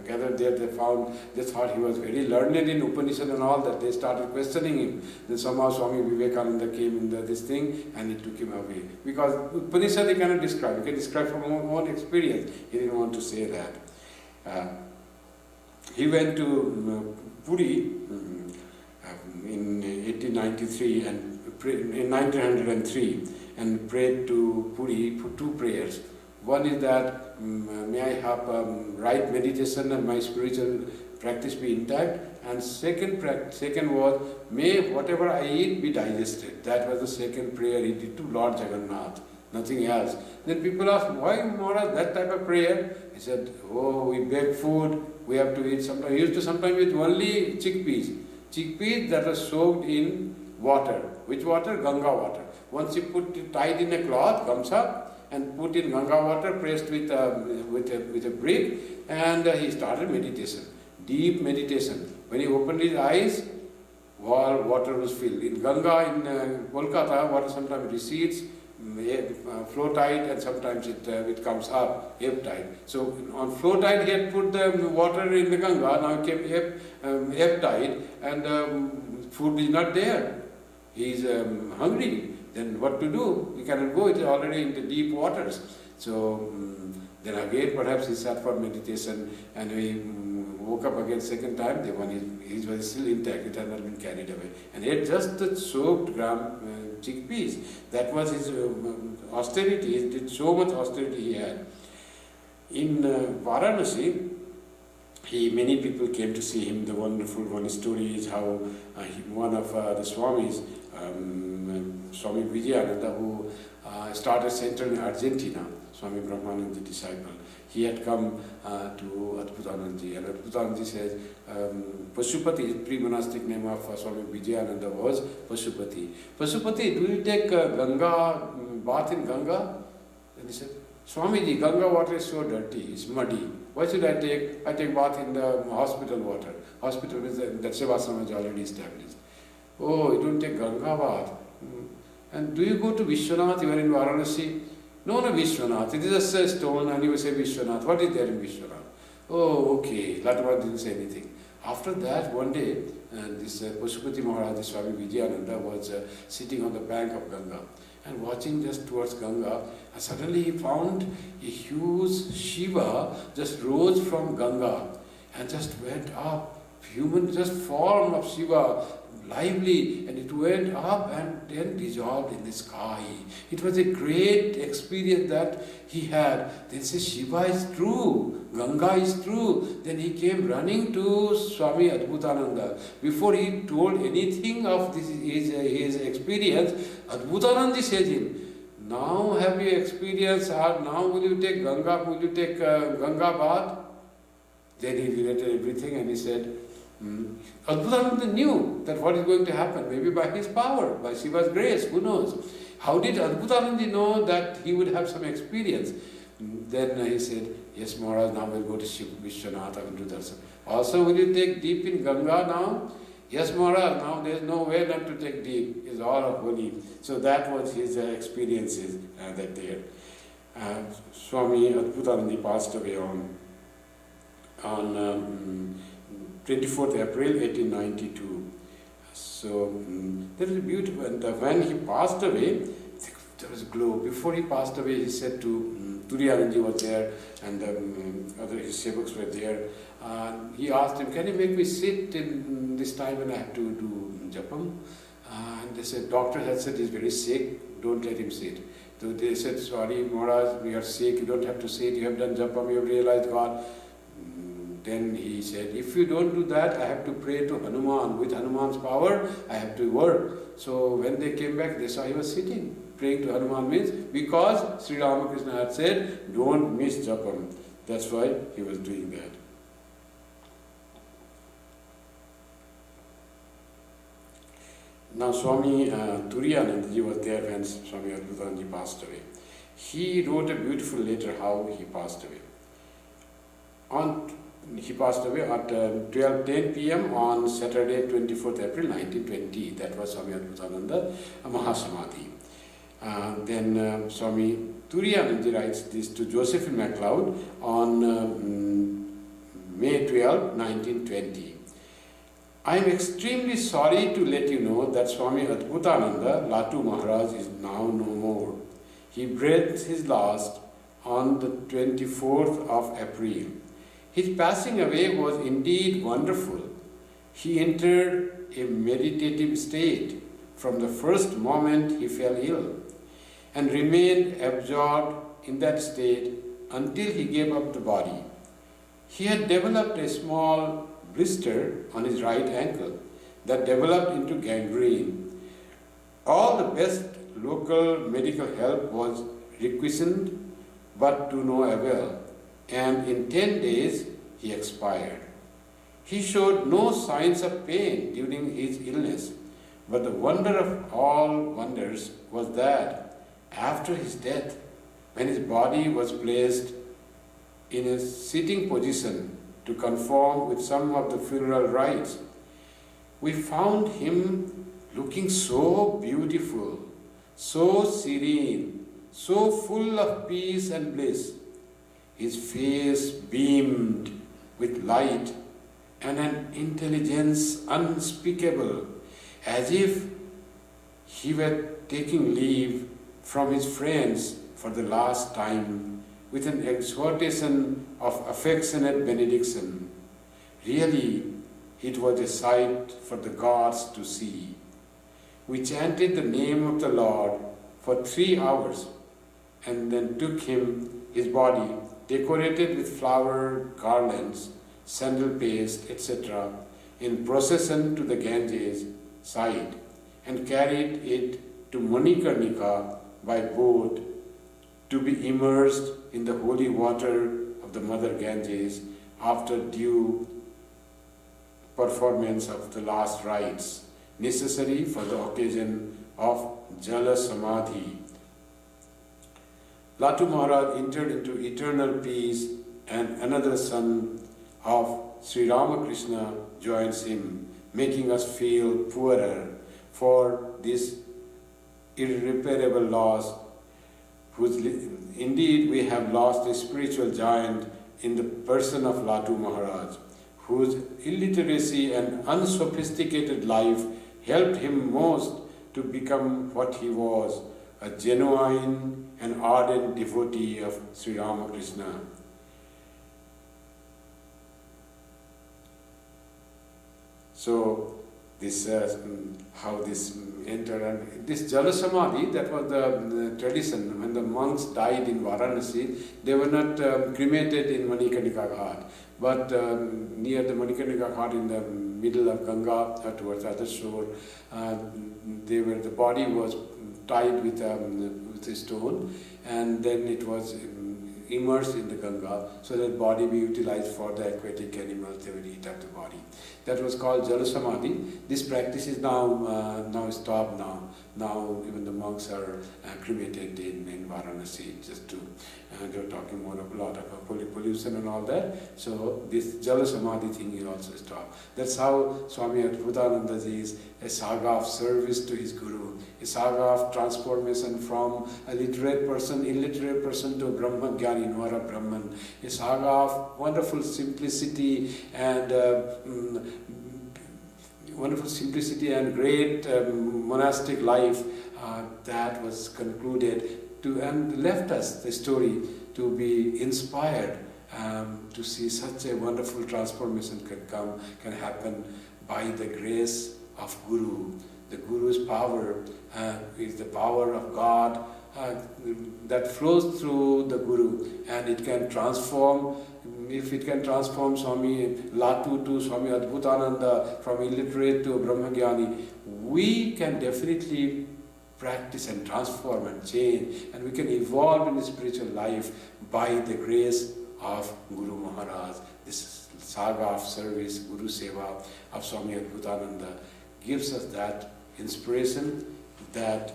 Speaker 1: gathered there. They thought he was very learned in Upanishad and all that. They started questioning him. Then somehow Swami Vivekananda came in this thing and he took him away. Because Upanishad he cannot describe. He can describe from his own experience. He didn't want to say that. He went to Puri in 1893 and in 1903 and prayed to Puri for 2 prayers. One is that may I have right meditation and my spiritual practice be intact, and second was may whatever I eat be digested. That was the second prayer he did to Lord Jagannath, nothing else. Then people asked, why Maharaj that type of prayer? He said, oh, we beg food, we have to eat. Sometimes he used to sometimes eat only chickpeas that are soaked in water. Which water? Ganga water. Once you put it tied in a cloth, comes up, and put in Ganga water pressed with a brick, and he started meditation, deep meditation. When he opened his eyes, water was filled. In Ganga in Kolkata, water sometimes recedes, flow tide, and sometimes it comes up, ebb tide. So on flow tide he had put the water in the Ganga, now it came ebb tide, and food is not there. He is hungry. Then what to do? We cannot go, it is already in the deep waters. So then again perhaps he sat for meditation and we woke up again second time, the one he was still intact, it had not been carried away. And he had just the soaked chickpeas. That was his austerity, he did so much austerity he had. In Varanasi, many people came to see him. The wonderful one story is how one of the Swamis, Swami Vijayananda, who started center in Argentina, Swami Brahmananda disciple, he had come to Adbhutanandaji, and Adbhutanandaji says, Pashupati, his pre-monastic name of Swami Vijayananda was Pashupati. Pashupati, do you take Ganga, bath in Ganga? And he said, Swamiji, Ganga water is so dirty, it's muddy. Why should I take? I take bath in the hospital water. Hospital is that Seva is already established. Oh, you don't take Ganga bath. And do you go to Vishwanath? You are in Varanasi? No, Vishwanath. It is just a stone and you say Vishwanath. What is there in Vishwanath? Oh, okay. Latava didn't say anything. After that, one day, this Pashupati Maharaj, Swami Vijayananda, was sitting on the bank of Ganga and watching just towards Ganga. And suddenly he found a huge Shiva just rose from Ganga and just went up. Human, just form of Shiva, lively, and it went up and then dissolved in the sky. It was a great experience that he had. Then he says, Shiva is true, Ganga is true. Then he came running to Swami Adbhutananda. Before he told anything of this, his experience, Adbhutananda said to him, now have you experienced, now will you take Ganga bath? Then he related everything and he said, Adbhutananda knew that what is going to happen, maybe by his power, by Shiva's grace, who knows. How did Adbhutananda know that he would have some experience? Then he said, yes Maharaj, now we'll go to Vishwanath and do darshan. Also, will you take deep in Ganga now? Yes Maharaj, now there is no way not to take deep, it's all of holy. So that was his experiences that there. Swami Adbhutananda passed away on 24th April 1892. So that was beautiful. And when he passed away, there was a glow. Before he passed away, he said to Turiyananji was there, and other his sevaks were there. He asked him, "Can you make me sit in this time when I have to do japam?" And they said, "Doctor has said he's very sick. Don't let him sit." So they said, "Sorry, Maharaj, we are sick. You don't have to sit. You have done japam. You have realized God." Then he said, "If you don't do that, I have to pray to Hanuman. With Hanuman's power, I have to work." So when they came back, they saw he was sitting. Praying to Hanuman means because Sri Ramakrishna had said, "Don't miss japam." That's why he was doing that. Now Swami Turiyanandaji was there when Swami Adbhutananda passed away. He wrote a beautiful letter how he passed away. He passed away at 12:10 p.m. on Saturday, 24th April 1920. That was Swami Adbhutananda Mahasamadhi. Then Swami Turiyanandaji writes this to Josephine MacLeod on May 12, 1920. "I am extremely sorry to let you know that Swami Adbhutananda, Latu Maharaj, is now no more. He breathed his last on the 24th of April. His passing away was indeed wonderful. He entered a meditative state from the first moment he fell ill, and remained absorbed in that state until he gave up the body. He had developed a small blister on his right ankle that developed into gangrene. All the best local medical help was requisitioned, but to no avail, and in 10 days he expired. He showed no signs of pain during his illness, but the wonder of all wonders was that after his death, when his body was placed in a sitting position to conform with some of the funeral rites, we found him looking so beautiful, so serene, so full of peace and bliss. His face beamed with light and an intelligence unspeakable, as if he were taking leave from his friends for the last time, with an exhortation of affectionate benediction. Really, it was a sight for the gods to see. We chanted the name of the Lord for 3 hours, and then took his body, decorated with flower garlands, sandal paste, etc., in procession to the Ganges side, and carried it to Manikarnika by boat to be immersed in the holy water of the Mother Ganges after due performance of the last rites necessary for the occasion of Jala Samadhi. Latu Maharaj entered into eternal peace, and another son of Sri Ramakrishna joins him, making us feel poorer for this irreparable loss, indeed we have lost a spiritual giant in the person of Latu Maharaj, whose illiteracy and unsophisticated life helped him most to become what he was, a genuine and ardent devotee of Sri Ramakrishna. So this how this entered, and this Jala Samadhi, that was the tradition. When the monks died in Varanasi, they were not cremated in Manikarnika Ghat, but near the Manikarnika Ghat in the middle of Ganga towards the other shore, the body was tied with a stone, and then it was immersed in the Ganga, so that body be utilized for the aquatic animals. They would eat up the body. That was called Jala Samadhi. This practice is now stopped now. Now even the monks are cremated in Varanasi, just to, they're talking more of a lot of pollution and all that. So this Jala Samadhi thing is also stopped. That's how Swami Adbhutananda is a saga of service to his Guru, a saga of transformation from a illiterate person to a Brahman Jnani, Nora Brahman, a saga of wonderful simplicity and wonderful simplicity and great monastic life that was concluded and left us the story to be inspired to see such a wonderful transformation can happen by the grace of Guru. The Guru's power is the power of God that flows through the Guru, and it can transform. If it can transform Swami Latu to Swami Adbhutananda, from illiterate to Brahmagyani, we can definitely practice and transform and change, and we can evolve in the spiritual life by the grace of Guru Maharaj. This saga of service, Guru Seva of Swami Adbhutananda gives us that inspiration, that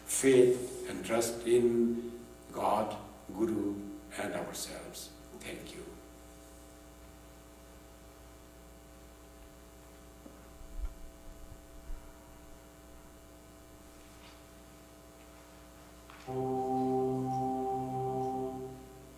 Speaker 1: faith and trust in God, Guru and ourselves. Thank you.